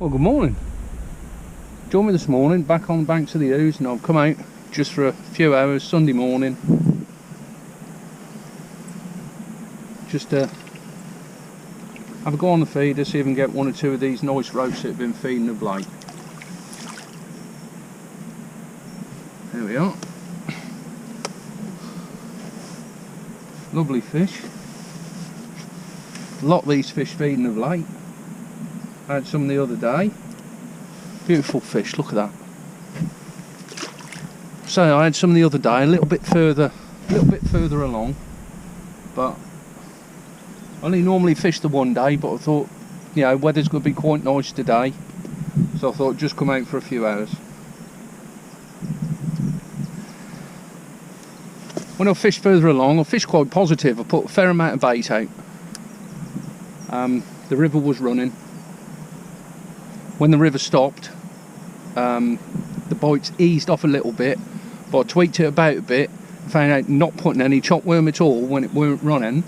Well, good morning. Joined me this morning back on the banks of the Ouse, and I've come out just for a few hours Sunday morning just to have a go on the feeder, see if I can get one or two of these nice roach that have been feeding of late. There we are. Lovely fish. A lot of these fish feeding of late. I had some the other day. Beautiful fish, look at that. So I had some the other day, a little bit further along, but I only normally fish the one day, but I thought, you know, weather's going to be quite nice today, so I thought just come out for a few hours. When I fished further along, I fished quite positive. I put a fair amount of bait out. The river was running. When the river stopped, the bites eased off a little bit, but I tweaked it about a bit, found out not putting any chop worm at all when it weren't running,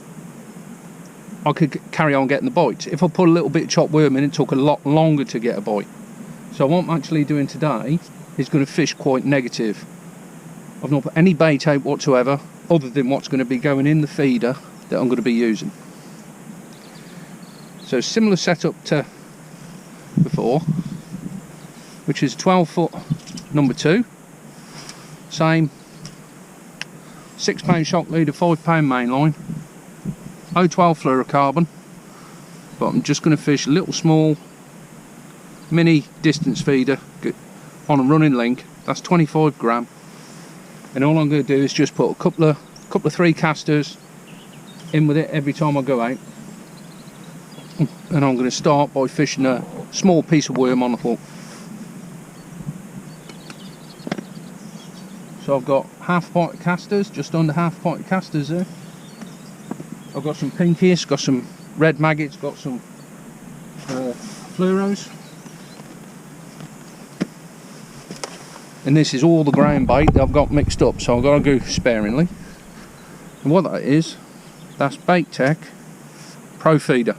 I could carry on getting the bites. If I put a little bit of chop worm in, it took a lot longer to get a bite. So what I'm actually doing today is going to fish quite negative. I've not put any bait out whatsoever, other than what's going to be going in the feeder that I'm going to be using. So similar setup to before, which is 12-foot number 2, same 6-pound shock leader, 5-pound mainline, 012 fluorocarbon, but I'm just going to fish a little small mini distance feeder on a running link. That's 25 gram, and all I'm going to do is just put a couple of 3 casters in with it every time I go out, and I'm going to start by fishing a small piece of worm on the hook. So I've got half a pint of casters, just under half a pint of casters there. I've got some pinkies, got some red maggots, got some fluoros. And this is all the ground bait that I've got mixed up, so I've got to go sparingly. And what that is, that's Bait Tech Pro Feeder.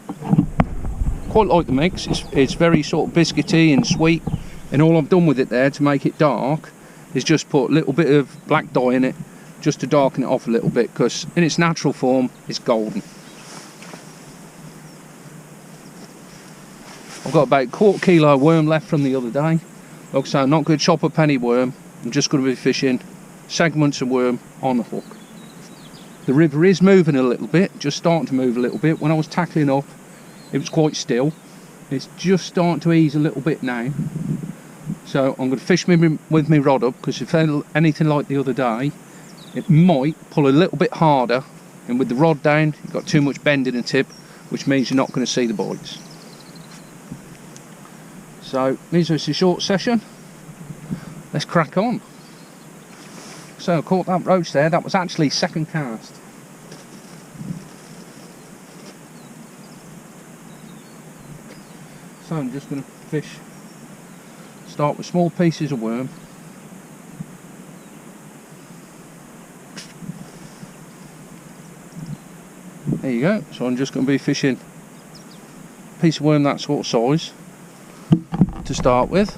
Quite like the mix. It's very sort of biscuity and sweet, and all I've done with it there to make it dark is just put a little bit of black dye in it just to darken it off a little bit, because in its natural form it's golden. I've got about a quarter kilo worm left from the other day. Like I say, I'm not going to chop up any worm, I'm just going to be fishing segments of worm on the hook. The river is moving a little bit, just starting to move a little bit. When I was tackling up, it was quite still. It's just starting to ease a little bit now. So I'm going to fish with my rod up, because if anything like the other day, it might pull a little bit harder, and with the rod down, you've got too much bend in the tip, which means you're not going to see the bites. So this is a short session. Let's crack on. So I caught that roach there. That was actually second cast. So I'm just going to fish, start with small pieces of worm. There you go. So I'm just going to be fishing a piece of worm that sort of size to start with,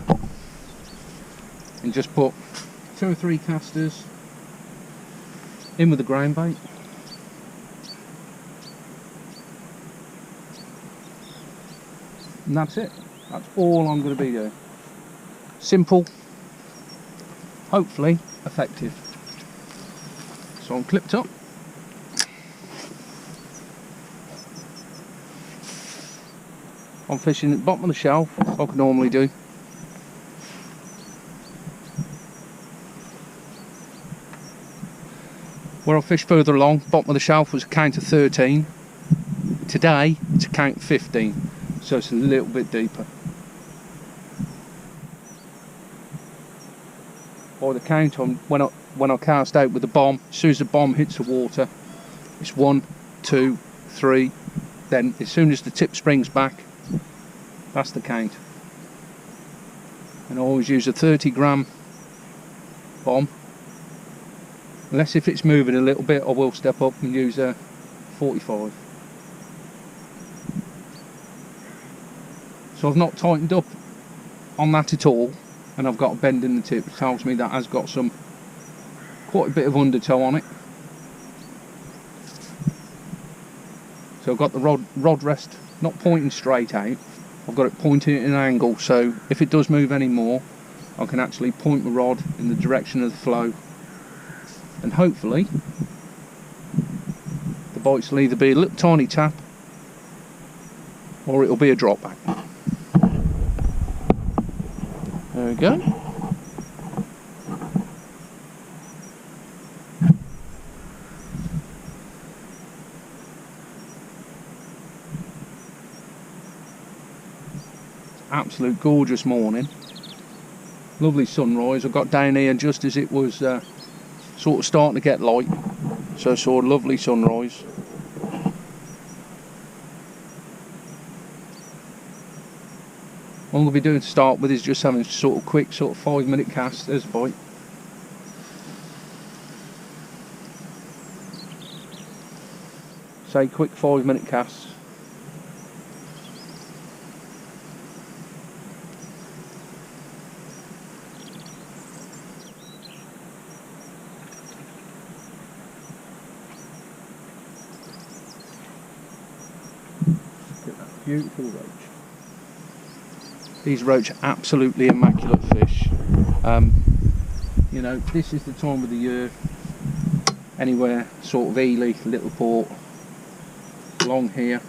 and just put 2 or 3 casters in with the ground bait. And that's it. That's all I'm going to be doing. Simple, hopefully effective. So I'm clipped up. I'm fishing at the bottom of the shelf, like I normally do. Where I fished further along, bottom of the shelf was a count of 13. Today, it's a count of 15. So it's a little bit deeper. By the count on when I cast out with the bomb, as soon as the bomb hits the water, it's 1, 2, 3. Then as soon as the tip springs back, that's the count. And I always use a 30 gram bomb. Unless if it's moving a little bit, I will step up and use a 45. So I've not tightened up on that at all, and I've got a bend in the tip, which tells me that has got quite a bit of undertow on it. So I've got the rod rest not pointing straight out, I've got it pointing at an angle, so if it does move any more, I can actually point the rod in the direction of the flow, and hopefully the bites will either be a little tiny tap or it'll be a drop back. There we go. Absolute gorgeous morning. Lovely sunrise. I got down here just as it was sort of starting to get light, so I saw a lovely sunrise. What I'm going to be doing to start with is just having a sort of quick 5-minute cast. There's a bite. Say quick 5-minute casts. Look at that beautiful roach. These roach are absolutely immaculate fish. You know, this is the time of the year, anywhere sort of Ely, Little Port, along here,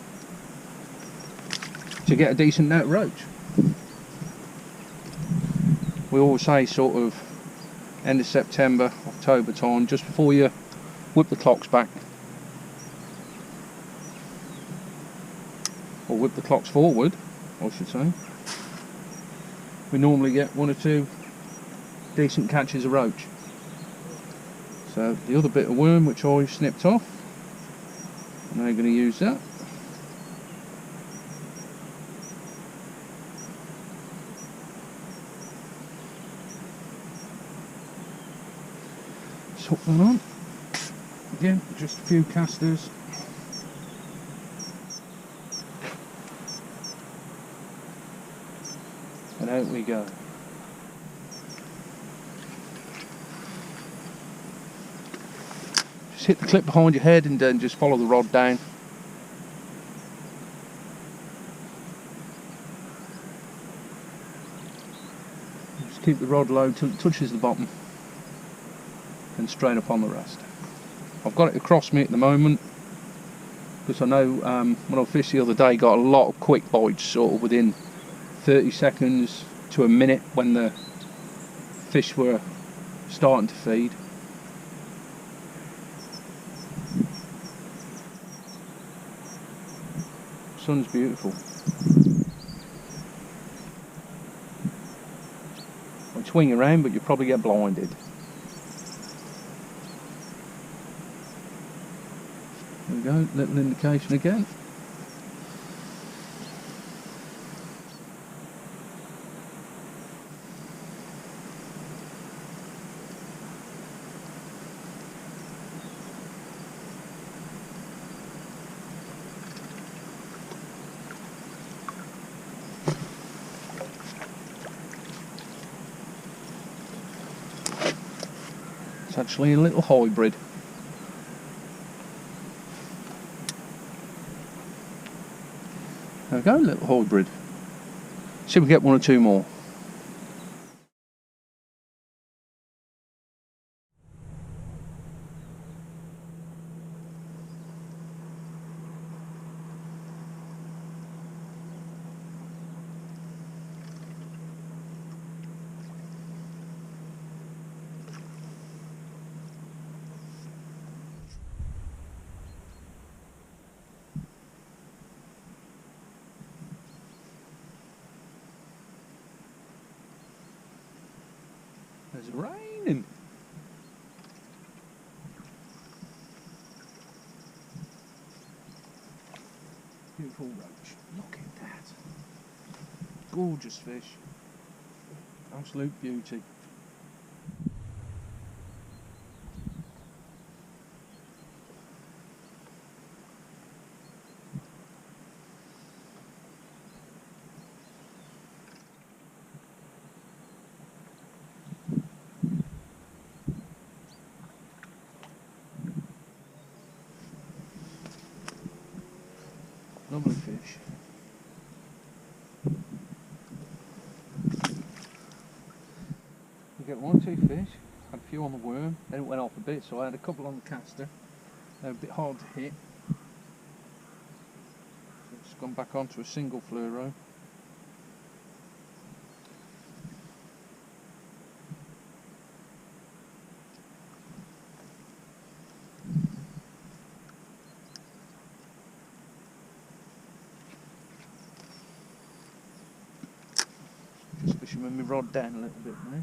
to get a decent net roach. We always say sort of end of September, October time, just before you whip the clocks back, or whip the clocks forward, I should say. We normally get 1 or 2 decent catches of roach. So the other bit of worm which I've snipped off, I'm now going to use that. Just hook that on. Again, just a few casters. And out we go. Just hit the clip behind your head and then just follow the rod down. Just keep the rod low till it touches the bottom and straight up on the rest. I've got it across me at the moment because I know when I fished the other day, got a lot of quick bites sort of within 30 seconds to a minute when the fish were starting to feed. Sun's beautiful. I'll swing around, but you'll probably get blinded. There we go, little indication again. It's actually a little hybrid. There we go, little hybrid. See if we get 1 or 2 more. It's raining. Beautiful roach. Look at that. Gorgeous fish. Absolute beauty. Lovely fish. You get 1 or 2 fish. Had a few on the worm, then it went off a bit, so I had a couple on the caster. They're a bit hard to hit. So it's gone back onto a single fluoro. Just fishing with my rod down a little bit now.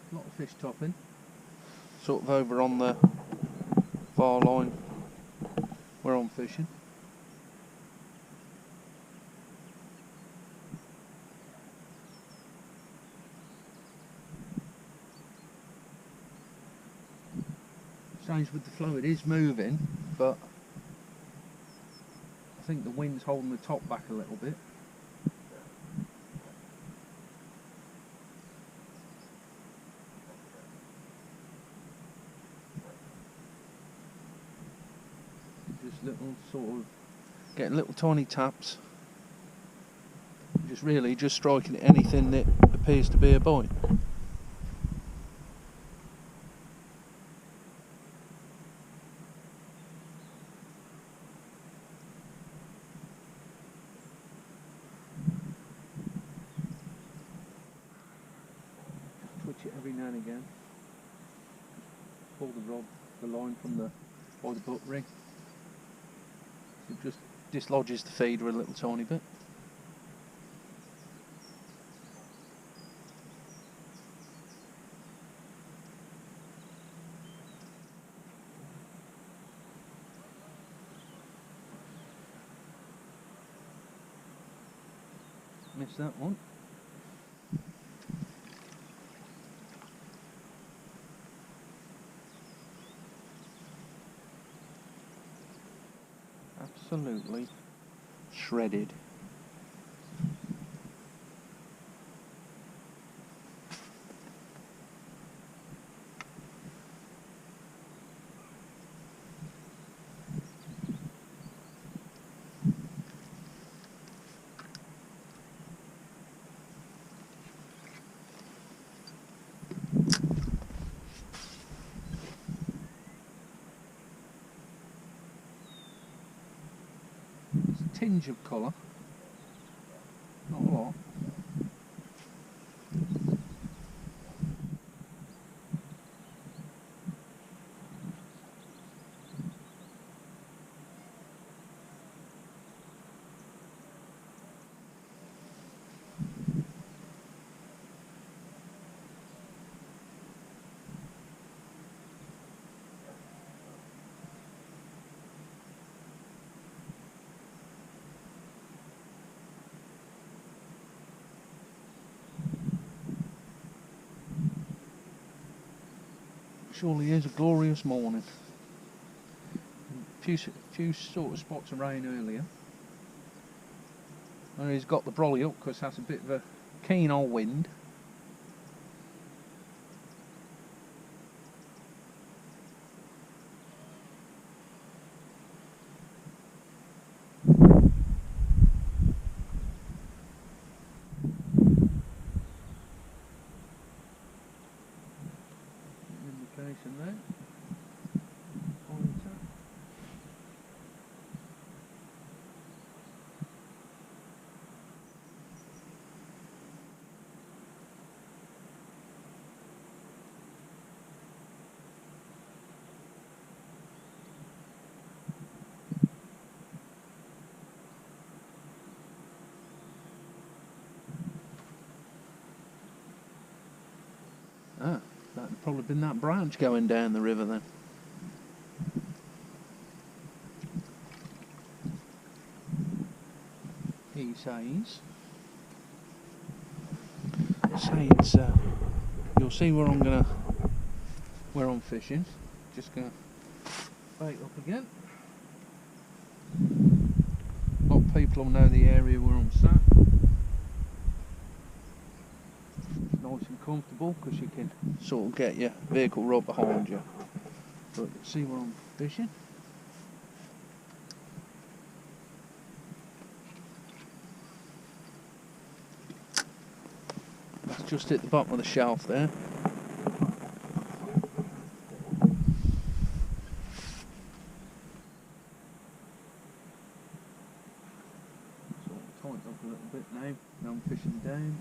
A lot of fish topping, sort of over on the far line where I'm fishing. Strange with the flow, it is moving, but I think the wind's holding the top back a little bit. Just little sort of getting little tiny taps, just really just striking at anything that appears to be a bite. Twitch it every now and again. Pull the line from by the butt ring. It just dislodges the feeder a little tiny bit. Missed that one. Absolutely shredded. Tinge of colour, not a lot. Surely is a glorious morning. Few sort of spots of rain earlier. And he's got the brolly up because that's a bit of a keen old wind. Indication there. Ah, that'd probably been that branch going down the river then. He says it's you'll see where I'm fishing. Just gonna bait up again. people will know the area where I'm sat. Nice and comfortable because you can sort of get your vehicle right behind you. But you can see where I'm fishing. That's just at the bottom of the shelf there. Sort of tightened up a little bit now. Now I'm fishing down.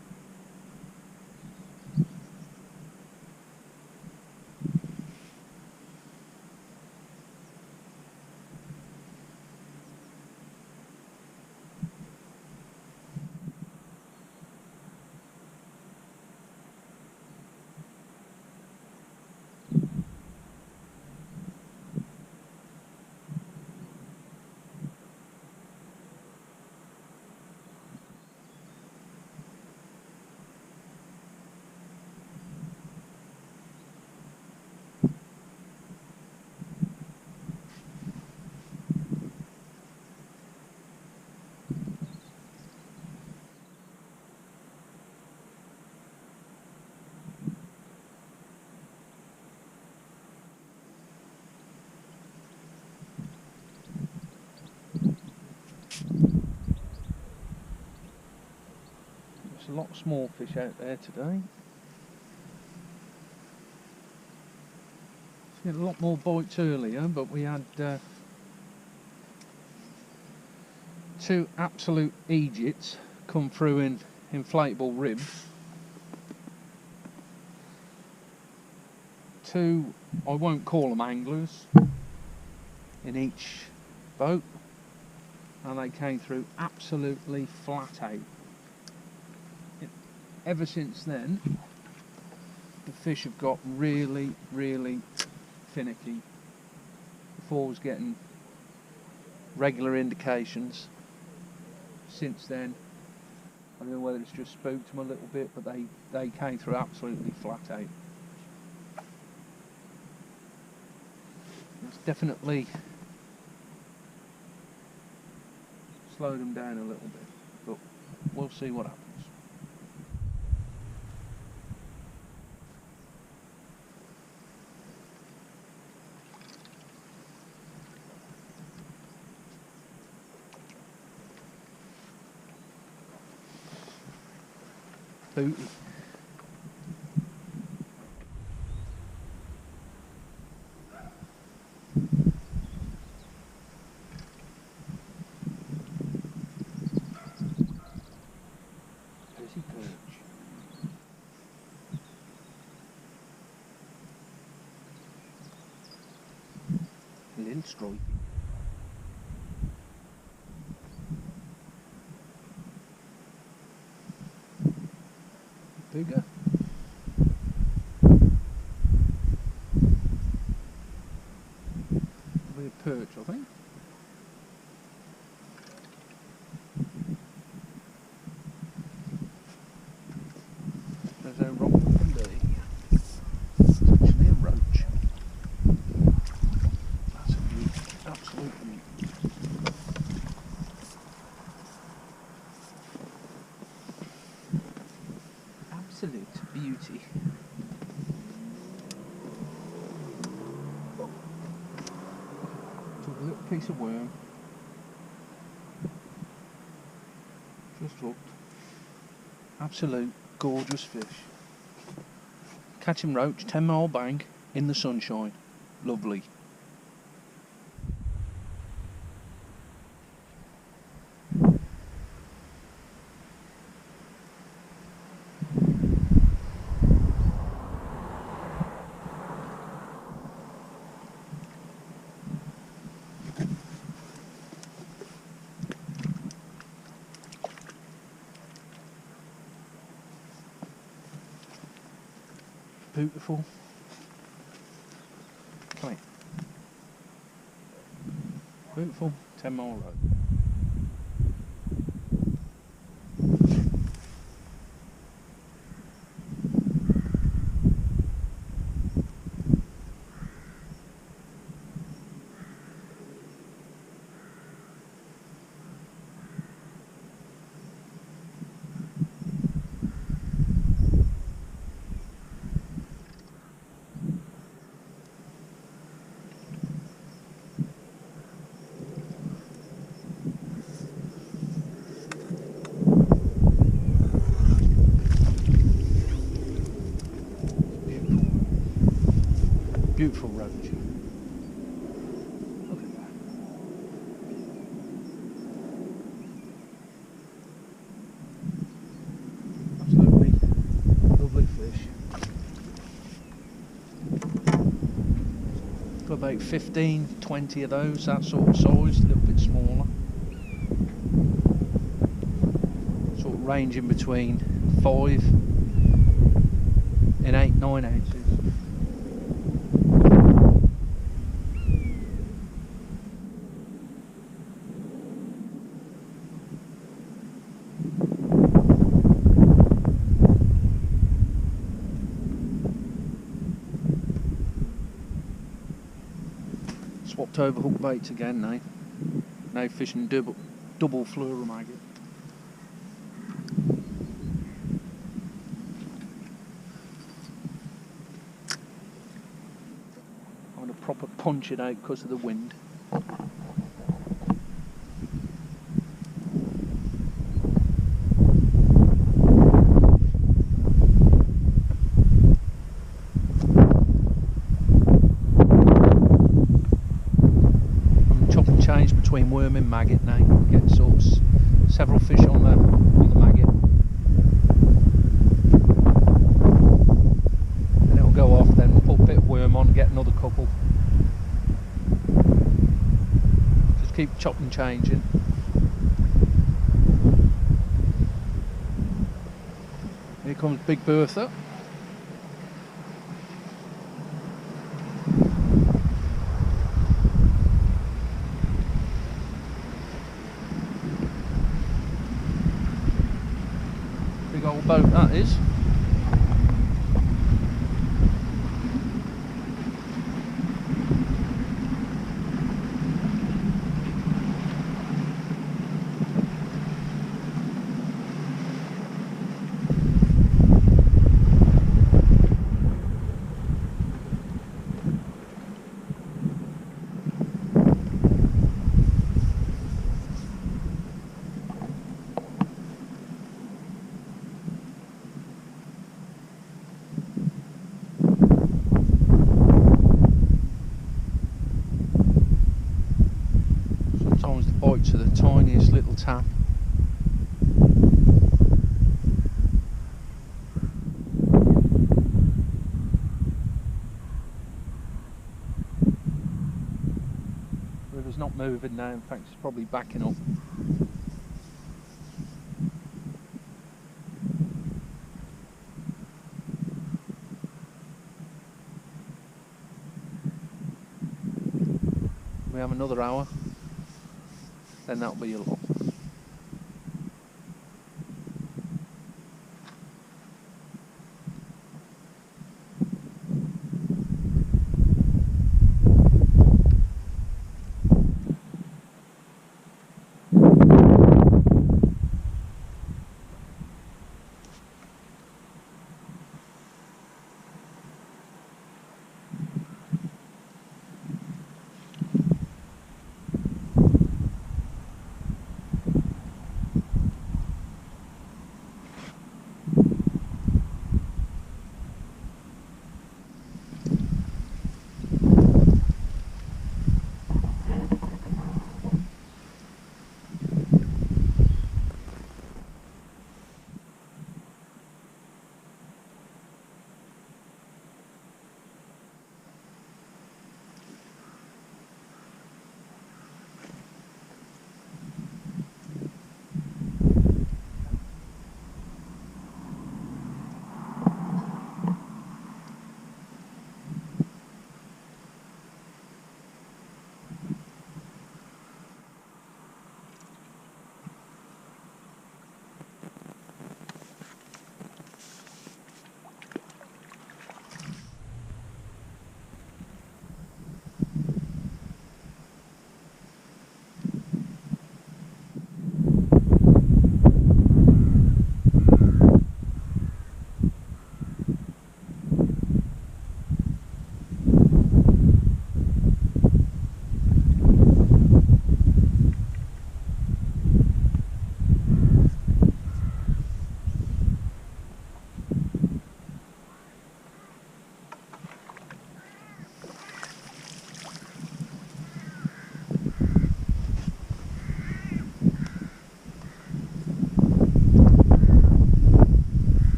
There's a lot of small fish out there today. We had a lot more bites earlier, but we had two absolute Egypts come through in inflatable ribs. Two, I won't call them anglers, in each boat, and they came through absolutely flat out. Ever since then, the fish have got really, really finicky. Before I was getting regular indications. Since then, I don't know whether it's just spooked them a little bit, but they came through absolutely flat out. It's definitely slowed them down a little bit, but we'll see what happens. Booty. Busy perch. Lint stripe. Bigger. Probably a perch, I think. There's a rock can be. It's actually a roach. That's a beauty. Absolute beauty. Absolute beauty. Took a little piece of worm. Just hooked. Absolute gorgeous fish. Catching roach, 10-mile bank in the sunshine. Lovely. Beautiful. Come here. Beautiful 10-mile road. Beautiful roach. Look at that. Absolutely lovely fish. Got about 15, 20 of those, that sort of size, a little bit smaller. Sort of ranging between 5 and 8, 9 ounces. Swapped over hook baits again now. Now fishing double fluoro maggot. I'm going to proper punch it out because of the wind. Change between worm and maggot now. Get sort of several fish on the maggot, and it'll go off. Then we'll put a bit of worm on, get another couple. Just keep chopping, changing. Here comes Big Bertha. Big old boat that is. Sometimes the bites are the tiniest little tap. River's not moving now, in fact it's probably backing up. We have another hour, then that'll be a lot.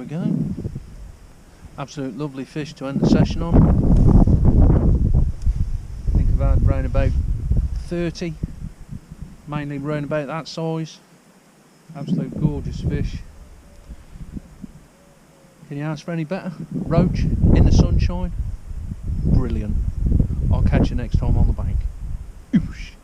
we go. Absolute lovely fish to end the session on. I think I've had round about 30, mainly round about that size. Absolute gorgeous fish. Can you ask for any better? Roach in the sunshine. Brilliant. I'll catch you next time on the bank. Oosh.